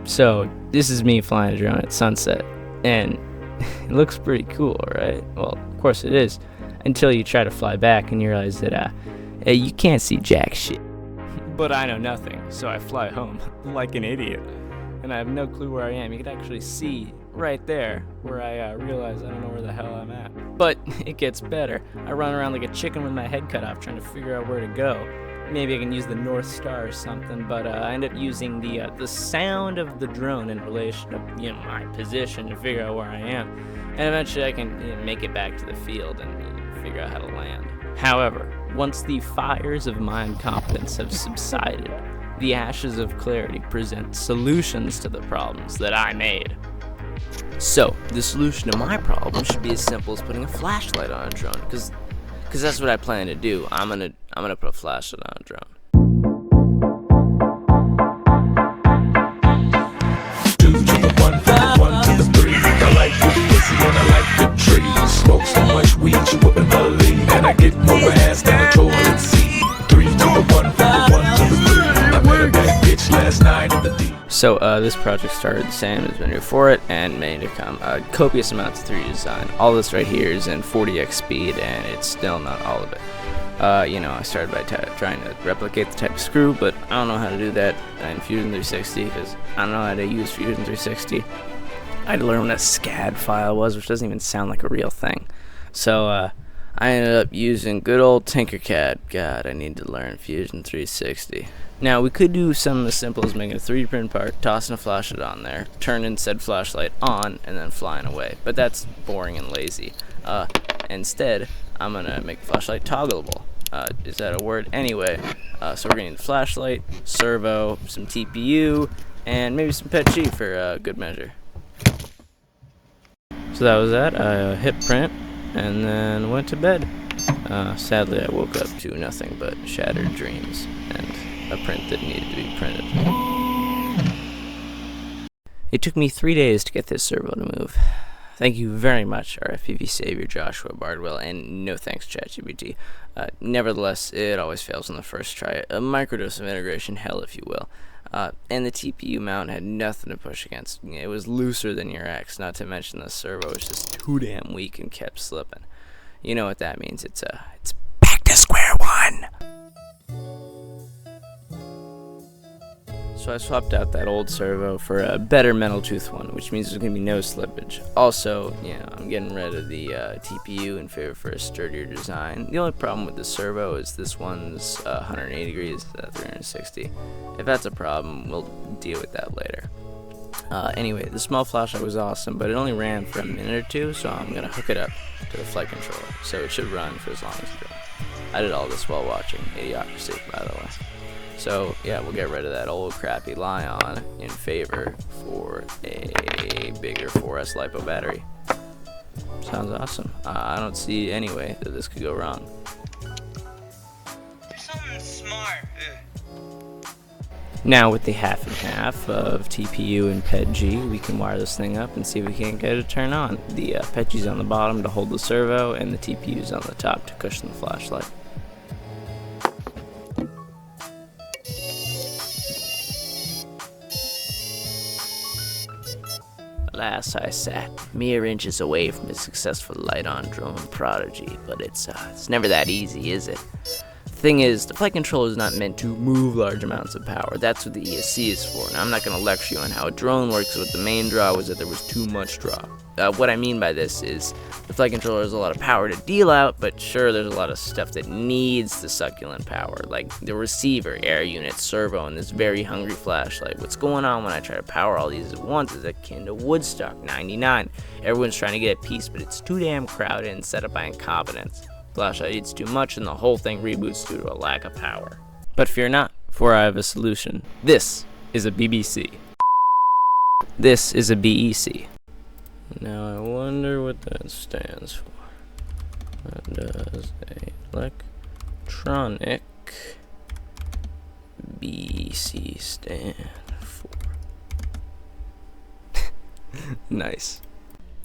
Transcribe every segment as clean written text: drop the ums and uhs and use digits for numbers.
So this is me flying a drone at sunset, and it looks pretty cool, right? Well, of course it is, until you try to fly back and you realize that you can't see jack shit. But I know nothing, so I fly home like an idiot, and I have no clue where I am. You can actually see right there where I realize I don't know where the hell I'm at. But it gets better. I run around like a chicken with my head cut off trying to figure out where to go. Maybe I can use the North Star or something, but I end up using the sound of the drone in relation to my position to figure out where I am, and eventually I can make it back to the field and figure out how to land. However, once the fires of my incompetence have subsided, the ashes of clarity present solutions to the problems that I made. So, the solution to my problem should be as simple as putting a flashlight on a drone, because that's what I plan to do. I'm gonna put a flashlight on a drone. 2 to the 1, from the 1 to the 3. I like good pussy and I like good trees. Smoke so much weed you wouldn't believe, and I get more ass than a toilet seat. 3 to the 1, from the 1 to the 3. I met a bad bitch last night in the D. So this project started the same as been before it, and made it come copious amounts of 3D design. All this right here is in 40x speed, and it's still not all of it. I started by trying to replicate the type of screw, but I don't know how to do that in Fusion 360 because I don't know how to use Fusion 360. I had to learn what a SCAD file was, which doesn't even sound like a real thing. So I ended up using good old Tinkercad. God, I need to learn Fusion 360. Now, we could do something as simple as making a 3D print part, tossing a flashlight on there, turning said flashlight on, and then flying away. But that's boring and lazy. Instead, I'm going to make the flashlight toggleable. Is that a word? Anyway, so we're going to need the flashlight, servo, some TPU, and maybe some PETG for good measure. So that was that. I hit print, and then went to bed. Sadly, I woke up to nothing but shattered dreams, and a print that needed to be printed. It took me 3 days to get this servo to move. Thank you very much, our FPV savior Joshua Bardwell, and no thanks ChatGPT. Nevertheless, it always fails on the first try. A microdose of integration hell, if you will. And the TPU mount had nothing to push against. It was looser than your X, not to mention the servo was just too damn weak and kept slipping. You know what that means. It's back to square one. So I swapped out that old servo for a better metal tooth one, which means there's going to be no slippage. Also, I'm getting rid of the TPU in favor for a sturdier design. The only problem with the servo is this one's 180 degrees, 360. If that's a problem, we'll deal with that later. Anyway, the small flashlight was awesome, but it only ran for a minute or two, so I'm going to hook it up to the flight controller, so it should run for as long as it goes. I did all this while watching Idiocracy, by the way. So, yeah, we'll get rid of that old crappy Lion in favor for a bigger 4S LiPo battery. Sounds awesome. I don't see any way that this could go wrong. Something smart. Now with the half and half of TPU and PETG, we can wire this thing up and see if we can't get it to turn on. The PETG's on the bottom to hold the servo, and the TPU's on the top to cushion the flashlight. Alas, I sat mere inches away from a successful light-on drone prodigy, but it's never that easy, is it? The thing is, the flight controller is not meant to move large amounts of power. That's what the ESC is for. Now, I'm not going to lecture you on how a drone works, but the main draw was that there was too much draw. What I mean by this is the flight controller has a lot of power to deal out, but sure, there's a lot of stuff that needs the succulent power, like the receiver, air unit, servo, and this very hungry flashlight. What's going on when I try to power all these at once is akin to Woodstock 99. Everyone's trying to get a piece, but it's too damn crowded and set up by incompetence. Flashlight eats too much and the whole thing reboots due to a lack of power. But fear not, for I have a solution. This is a BBC. This is a BEC. Now I wonder what that stands for. What does electronic BC stand for? Nice.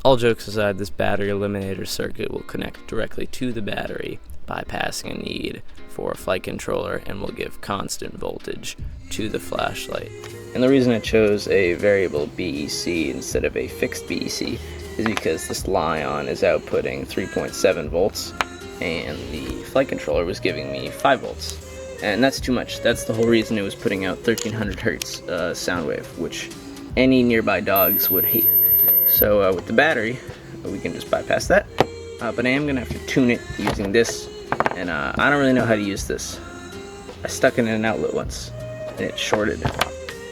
All jokes aside, this battery eliminator circuit will connect directly to the battery, bypassing a need for a flight controller, and will give constant voltage to the flashlight. And the reason I chose a variable BEC instead of a fixed BEC is because this Lion is outputting 3.7 volts and the flight controller was giving me 5 volts. And that's too much. That's the whole reason it was putting out 1300 hertz sound wave, which any nearby dogs would hate. So with the battery, we can just bypass that. But I am going to have to tune it using this, and I don't really know how to use this. I stuck it in an outlet once, and it shorted,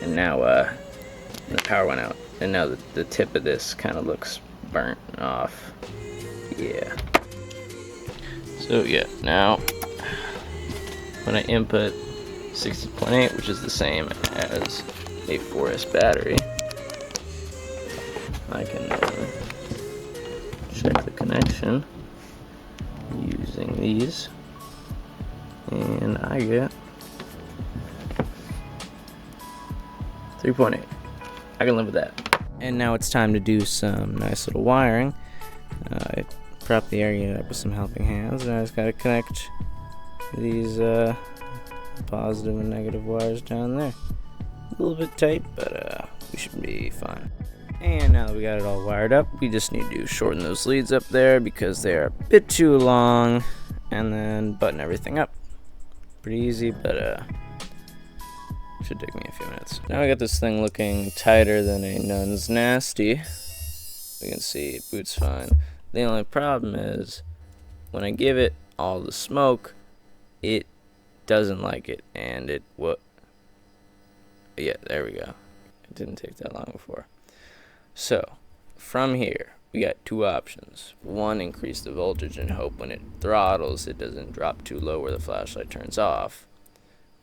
and now the power went out. And now the tip of this kind of looks burnt off. Yeah. So yeah, now when I input 60.8, which is the same as a 4S battery, I can check the connection using these, and I get 3.8. I can live with that. And now it's time to do some nice little wiring. I prop the air unit up with some helping hands, and I just gotta connect these positive and negative wires down there. A little bit tight, but we should be fine. And now that we got it all wired up, we just need to shorten those leads up there because they are a bit too long, and then button everything up. Pretty easy, but should take me a few minutes. Now I got this thing looking tighter than a nun's nasty. You can see it boots fine. The only problem is when I give it all the smoke, it doesn't like it, and yeah, there we go. It didn't take that long before. So from here we got two options. One, increase the voltage and hope when it throttles it doesn't drop too low where the flashlight turns off.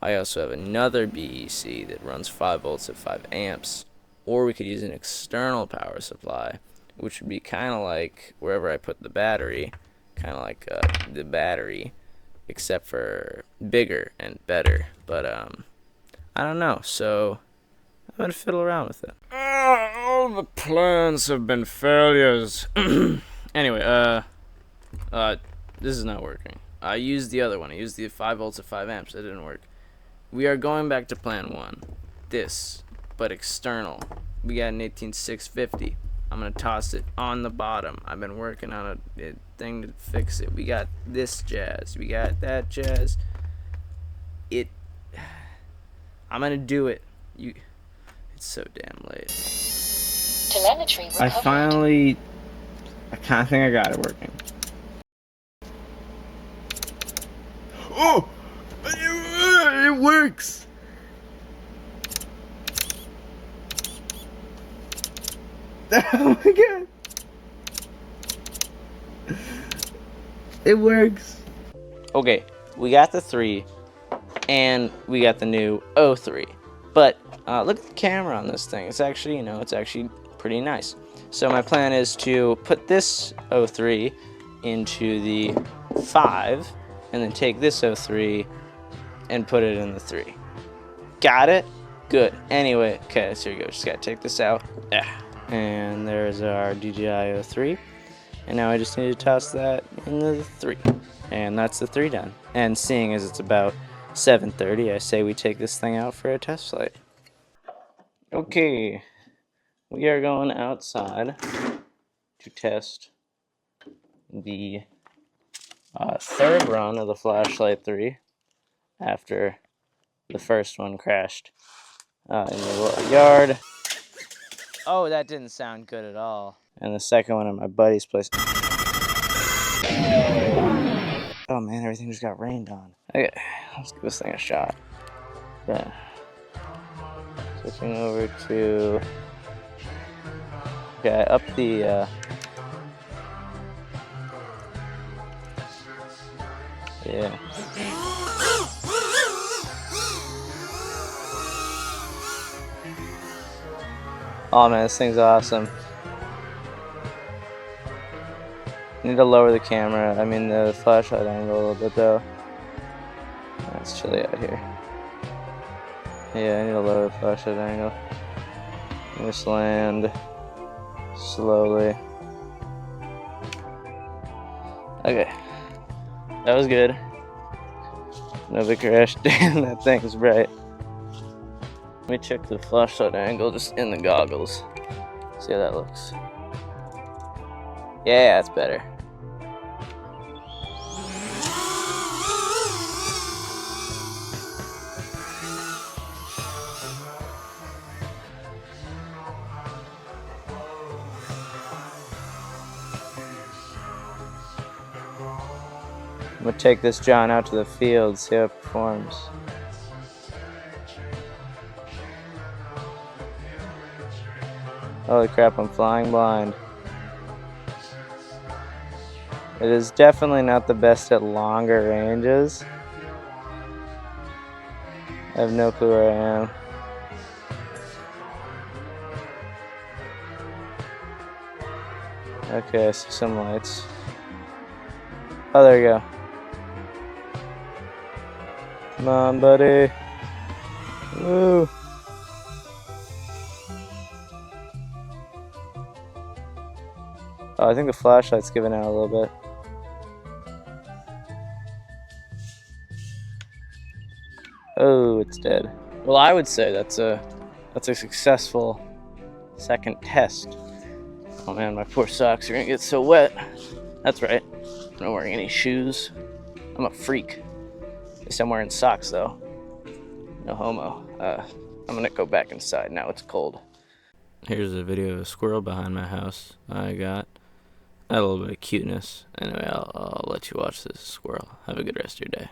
I also have another BEC that runs 5 volts at 5 amps, or we could use an external power supply, which would be kind of like wherever I put the battery, kind of like the battery, except for bigger and better. But I don't know, so I'm gonna fiddle around with it. All the plans have been failures. Anyway, this is not working. I used the other one. I used the 5 volts at 5 amps. It didn't work. We are going back to plan 1. This, but external. We got an 18650. I'm gonna toss it on the bottom. I've been working on a thing to fix it. We got this jazz. We got that jazz. I'm gonna do it. It's so damn late. Telemetry recovered. I kinda think I got it working. Oh! It works! Oh my god! It works! Okay, we got the 3, and we got the new 03. But look at the camera on this thing. It's actually, it's actually pretty nice. So my plan is to put this 03 into the 5, and then take this 03 and put it in the 3. Got it? Good. Anyway, okay, so here we go. Just gotta take this out. And there's our DJI 03. And now I just need to toss that into the 3. And that's the 3 done. And seeing as it's about 7:30, I say we take this thing out for a test flight. Okay, we are going outside to test the third run of the Flashlight 3 after the first one crashed in the yard. Oh, that didn't sound good at all. And the second one at my buddy's place. Oh man, everything just got rained on. Okay, let's give this thing a shot. Yeah. Switching over to... Okay, I upped the... Yeah. Oh man, this thing's awesome. Need to lower the camera, the flashlight angle a little bit though. It's chilly out here. Yeah, I need to lower the flashlight angle. Just land slowly. Okay. That was good. No big crash. Damn, that thing is bright. Let me check the flashlight angle just in the goggles. See how that looks. Yeah, that's better. I'm gonna take this John out to the field, see how it performs. Holy crap, I'm flying blind. It is definitely not the best at longer ranges. I have no clue where I am. Okay, I see some lights. Oh, there you go. Come on, buddy. Woo. Oh, I think the flashlight's giving out a little bit. Oh, it's dead. Well, I would say that's a successful second test. Oh man, my poor socks are gonna get so wet. That's right. I'm not wearing any shoes. I'm a freak. At least I'm wearing socks though. No homo. I'm gonna go back inside now. It's cold. Here's a video of a squirrel behind my house. I got a little bit of cuteness. Anyway, I'll let you watch this squirrel. Have a good rest of your day.